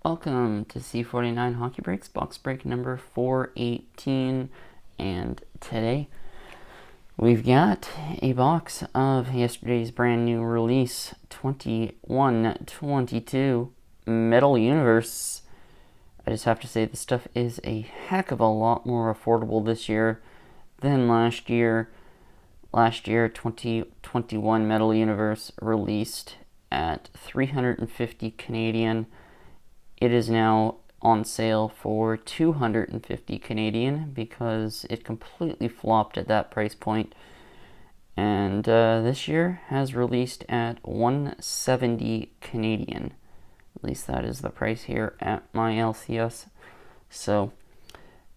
Welcome to c49HockeyBreaks, box break number 418, and today we've got a box of yesterday's brand new release, 2122 Metal Universe. I just have to say this stuff is a heck of a lot more affordable this year than last year. Last year, 2021 Metal Universe released at 350 Canadian. It is now on sale for 250 Canadian because it completely flopped at that price point. And this year has released at 170 Canadian. At least that is the price here at my LCS. So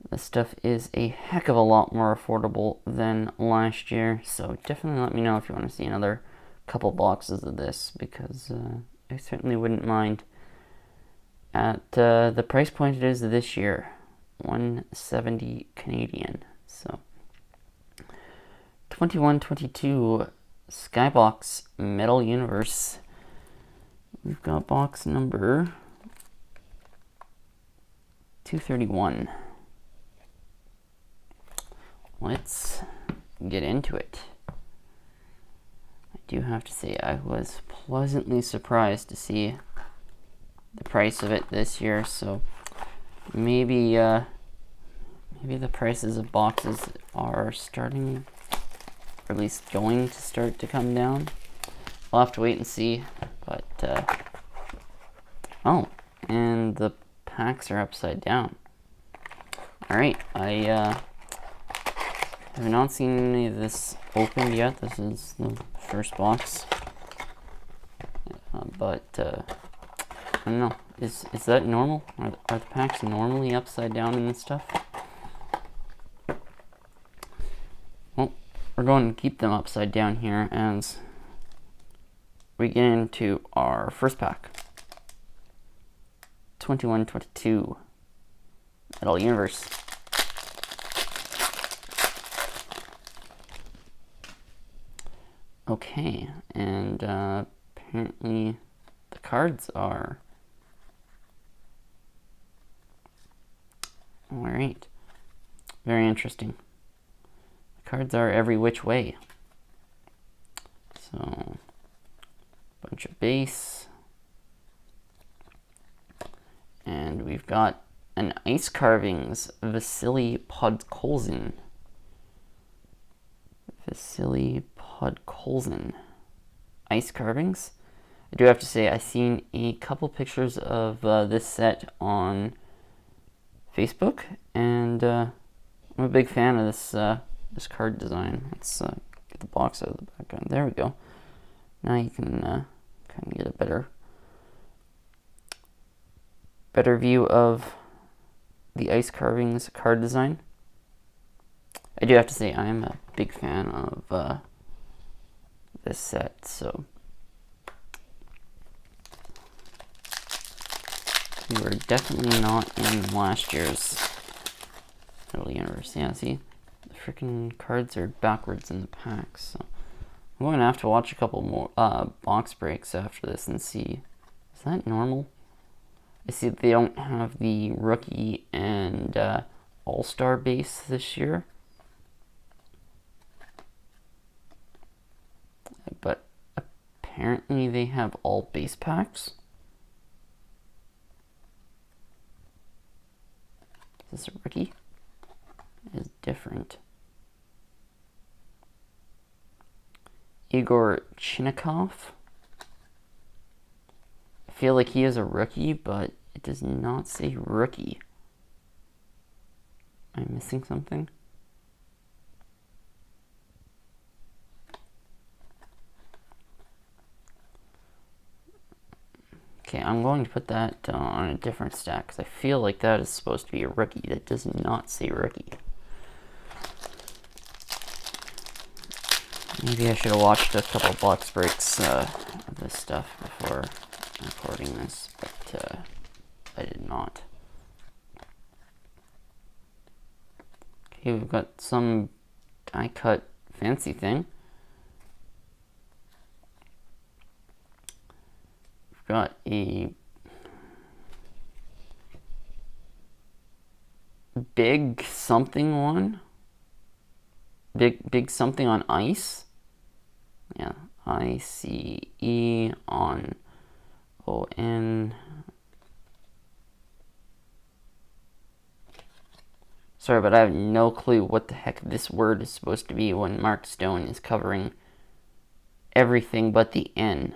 this stuff is a heck of a lot more affordable than last year. So definitely let me know if you want to see another couple boxes of this, because I certainly wouldn't mind. At the price point it is this year, 170 Canadian. So 2122 Skybox Metal Universe. We've got box number 231. Let's get into it. I do have to say I was pleasantly surprised to see the price of it this year, so maybe the prices of boxes are starting, or at least going to start to come down. We'll have to wait and see, but oh, and the packs are upside down. Alright, I have not seen any of this opened yet. This is the first box, but I don't know. Is that normal? Are the packs normally upside down in this stuff? Well, we're going to keep them upside down here as we get into our first pack. 2122 Metal Universe. Okay, and apparently the cards are... Alright, very interesting. The cards are every which way. So, bunch of base. And we've got an Ice Carvings Vasily Podkolzin. Vasily Podkolzin. Ice Carvings. I do have to say, I've seen a couple pictures of this set on Facebook, and I'm a big fan of this this card design. Let's get the box out of the background. There we go. Now you can kind of get a better view of the Ice Carvings card design. I do have to say I am a big fan of this set, so we were definitely not in last year's Metal Universe. Yeah, see, the freaking cards are backwards in the packs. So I'm going to have to watch a couple more box breaks after this and see, is that normal? I see that they don't have the rookie and all-star base this year, but apparently they have all base packs. Is this a rookie? It is different. Igor Chinnikov. I feel like he is a rookie, but it does not say rookie. Am I missing something? Okay, I'm going to put that on a different stack because I feel like that is supposed to be a rookie. That does not say rookie. Maybe I should have watched a couple box breaks of this stuff before recording this, but I did not. Okay, we've got some die-cut fancy thing. We've got a Big something one. Big something on ice. Yeah, ICE on ON. Sorry, but I have no clue what the heck this word is supposed to be when Mark Stone is covering everything but the N.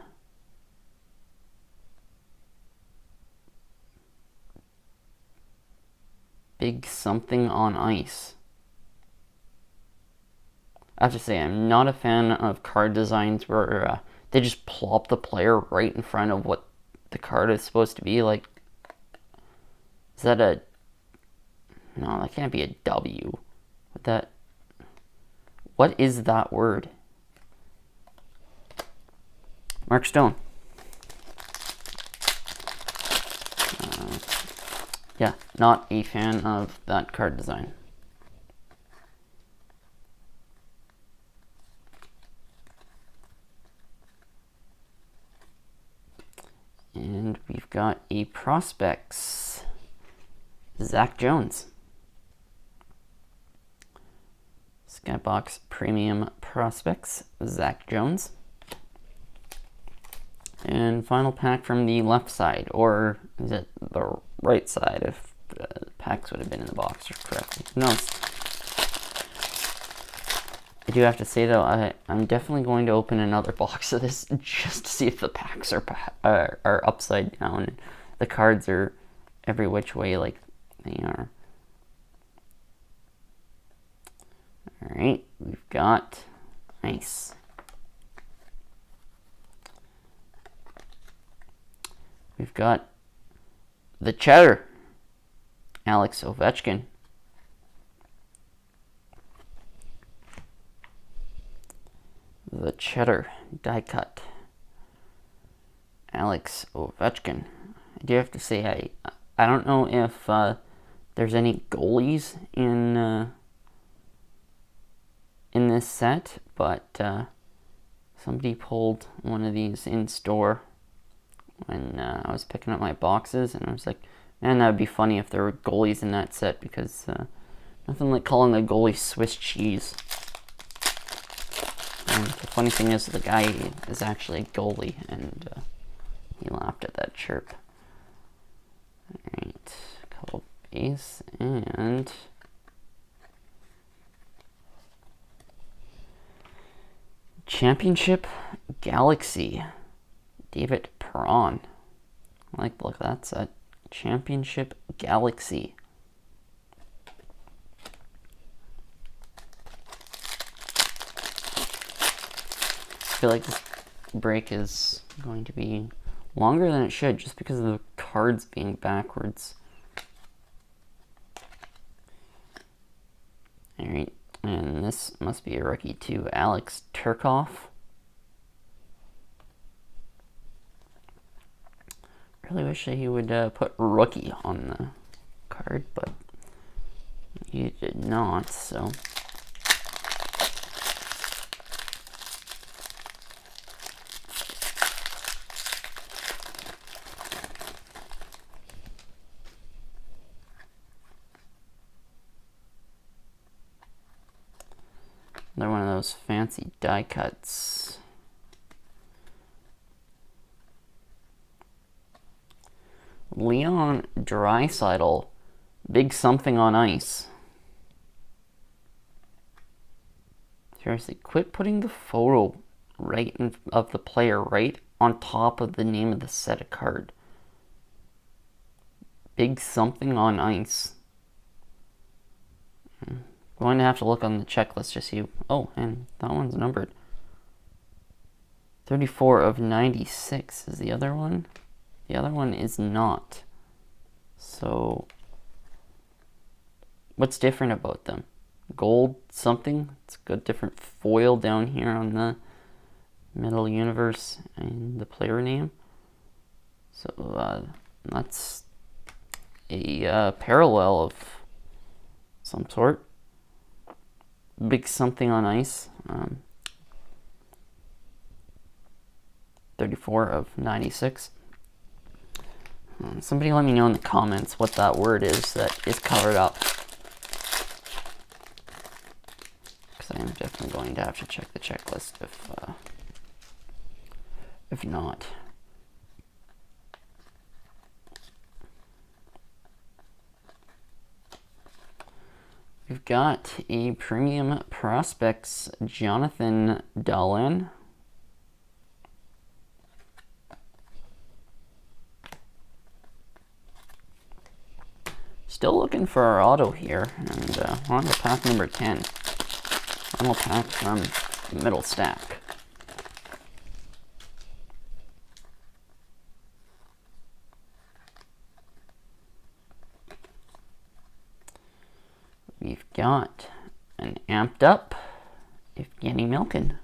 Big something on ice. I have to say, I'm not a fan of card designs where they just plop the player right in front of what the card is supposed to be. Like, is that a... No, that can't be a W. What is that word? Mark Stone. Yeah, not a fan of that card design. And we've got a prospects. Zach Jones. Skybox Premium Prospects, Zach Jones. And final pack from the left side, or is it the right side if the packs would have been in the box correctly? No. I do have to say though, I'm definitely going to open another box of this just to see if the packs are upside down. The cards are every which way like they are. Alright, we've got nice. We've got the Cheddar, Alex Ovechkin. The Cheddar die cut, Alex Ovechkin. I do have to say, I don't know if there's any goalies in this set, but somebody pulled one of these in store when I was picking up my boxes, and I was like, man, that would be funny if there were goalies in that set, because nothing like calling a goalie Swiss cheese. And the funny thing is, the guy is actually a goalie, and he laughed at that chirp. Alright, a couple base, and Championship Galaxy, David Perron. Look, that's a Championship Galaxy. I feel like this break is going to be longer than it should just because of the cards being backwards. Alright, and this must be a rookie too, Alex Turkov. Really wish that he would put rookie on the card, but he did not, so. Another one of those fancy die cuts. Leon Draisaitl, big something on ice. Seriously, quit putting the photo of the player right on top of the name of the set of card. Big something on ice. Going to have to look on the checklist to see. Oh, and that one's numbered. 34 of 96 is the other one. The other one is not. So, what's different about them? Gold something. It's got different foil down here on the Metal Universe and the player name. So that's a parallel of some sort. Big something on ice. 34 of 96. Somebody let me know in the comments what that word is that is covered up. going to have to check the checklist if not. We've got a Premium Prospects Jonathan Dahlin. Still looking for our auto here, and we're on to pack number 10. Final pack from the middle stack. We've got an amped up Evgeny Milkin.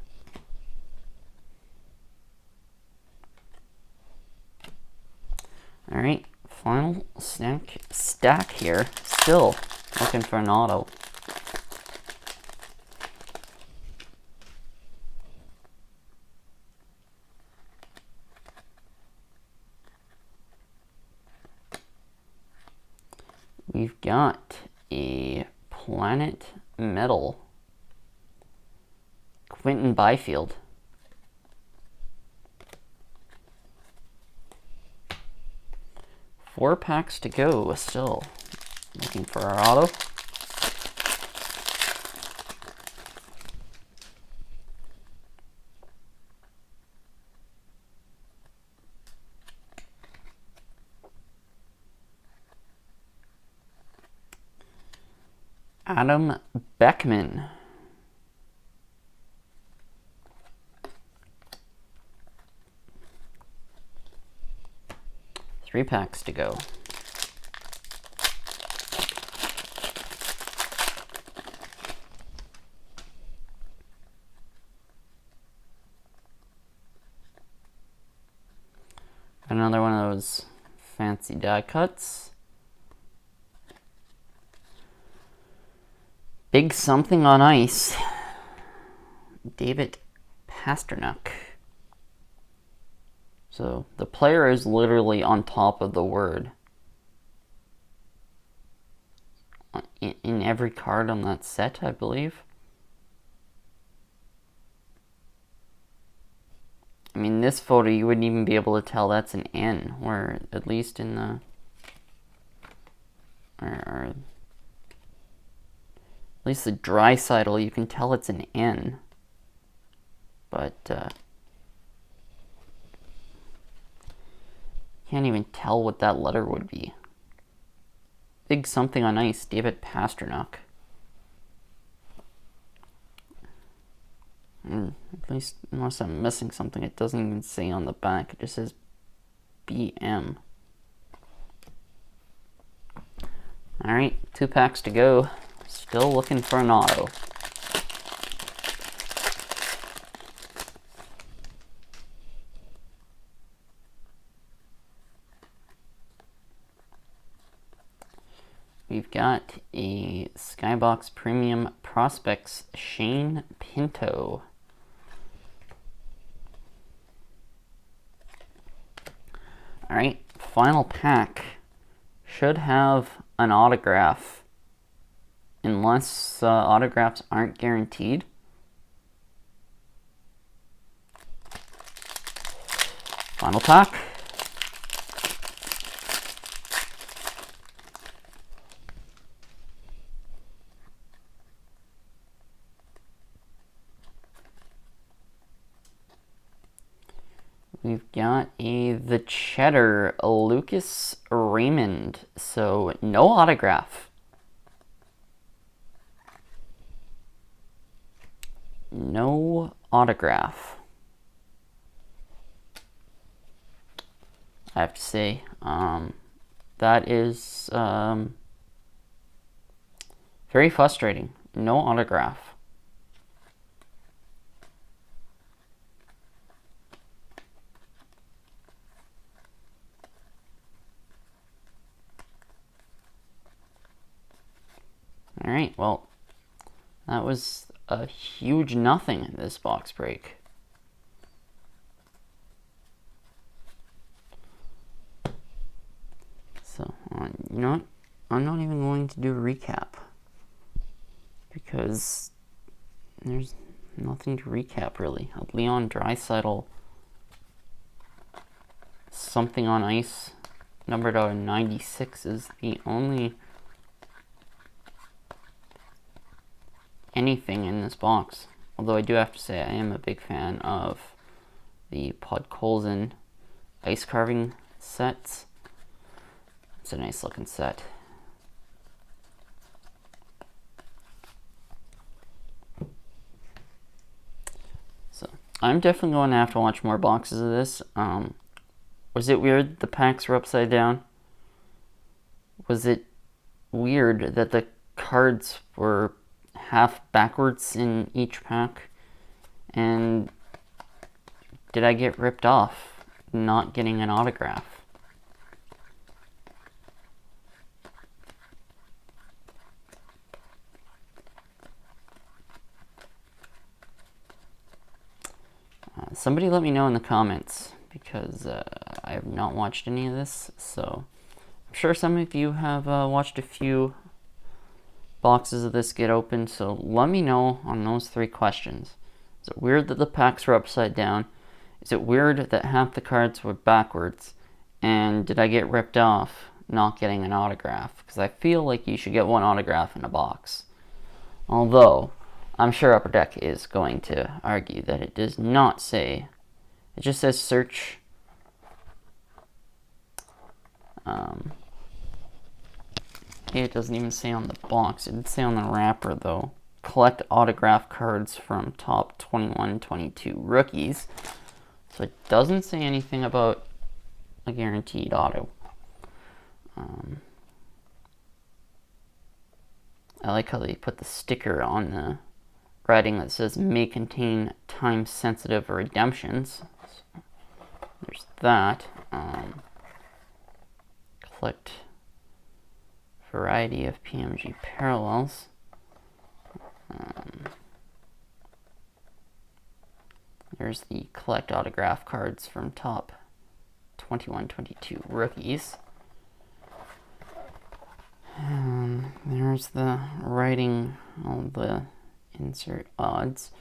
All right, final stack here. Still looking for an auto. We've got a Planet Metal Quentin Byfield. Four packs to go. Still looking for our auto. Adam Beckman. Three packs to go. Another one of those fancy die cuts. Big something on ice. David Pastrnak. So the player is literally on top of the word in every card on that set, I believe. I mean, this photo, you wouldn't even be able to tell that's an N, where at least in the... At least the Draisaitl, you can tell it's an N. But, can't even tell what that letter would be. Big something on ice, David Pastrnak. At least, unless I'm missing something, it doesn't even say on the back. It just says BM. Alright, two packs to go. Still looking for an auto. We've got a Skybox Premium Prospects Shane Pinto. Alright, final pack. Should have an autograph. Unless autographs aren't guaranteed. Final pack. We've got the Cheddar Lucas Raymond. So no autograph. No autograph. I have to say, that is very frustrating. No autograph. All right, well, that was a huge nothing in this box break. So, you know what? I'm not even going to do a recap because there's Nothing to recap, really. A Leon Draisaitl, something on ice, numbered out of 96 is the only anything in this box. Although I do have to say I am a big fan of the Podkolzin ice carving sets. It's a nice looking set. So I'm definitely going to have to watch more boxes of this. Was it weird the packs were upside down? Was it weird that the cards were half backwards in each pack? And did I get ripped off not getting an autograph? Somebody let me know in the comments, because I have not watched any of this, so I'm sure some of you have watched a few boxes of this get opened, so let me know on those 3 questions. Is it weird that the packs were upside down? Is it weird that half the cards were backwards? And did I get ripped off not getting an autograph? Because I feel like you should get 1 autograph in a box. Although, I'm sure Upper Deck is going to argue that it does not say, it just says search. It doesn't even say on the box. It did say on the wrapper, though. Collect autograph cards from top 21-22 rookies. So it doesn't say anything about a guaranteed auto. I like how they put the sticker on the writing that says may contain time-sensitive redemptions. So there's that. Collect variety of PMG parallels. There's the collect autograph cards from top 21-22 rookies. There's the writing on the insert odds.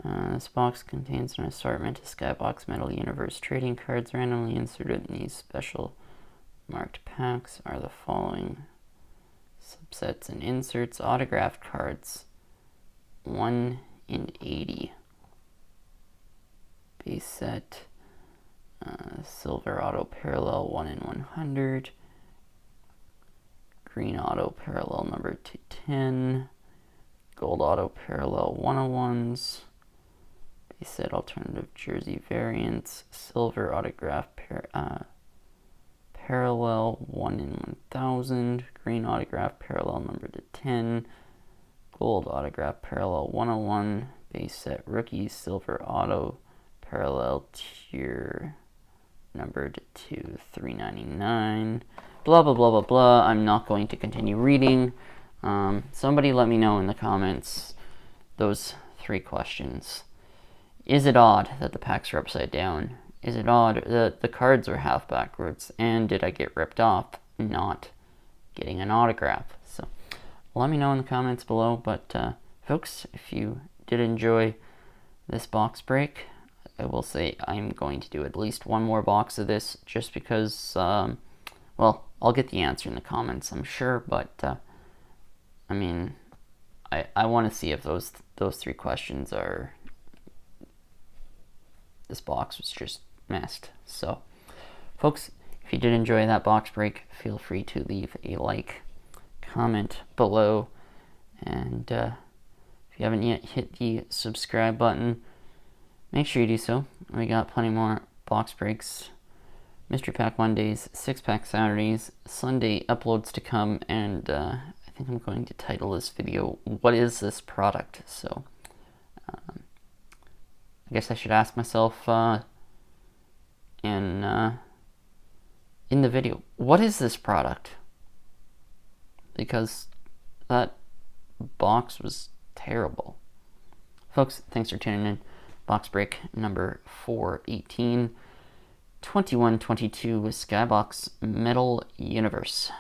This box contains an assortment of Skybox Metal Universe trading cards randomly inserted in these special marked packs are the following subsets and inserts. Autographed cards 1 in 80. Base set. Silver auto parallel 1 in 100. Green auto parallel number 210. Gold auto parallel 101s. Base set alternative jersey variants. Silver autograph parallel 1 in 1000. Green autograph parallel number 10. Gold autograph parallel 101. Base set rookies silver auto parallel tier numbered to 399. Blah blah blah blah blah. I'm not going to continue reading. Somebody let me know in the comments those 3 questions. Is it odd that the packs are upside down? Is it odd that the cards are half backwards? And did I get ripped off not getting an autograph? So let me know in the comments below. But folks, if you did enjoy this box break, I will say I'm going to do at least 1 more box of this, just because, well, I'll get the answer in the comments, I'm sure, but, I mean, I want to see if those 3 questions are, this box was just messed. So, folks, if you did enjoy that box break, feel free to leave a like, comment below, and if you haven't yet hit the subscribe button, make sure you do so. We got plenty more box breaks, mystery pack Mondays, 6-pack Saturdays, Sunday uploads to come, and I think I'm going to title this video, "What is this product?" So, I guess I should ask myself in the video, what is this product? Because that box was terrible. Folks, thanks for tuning in. Box break number 418, 21-22 with Skybox Metal Universe.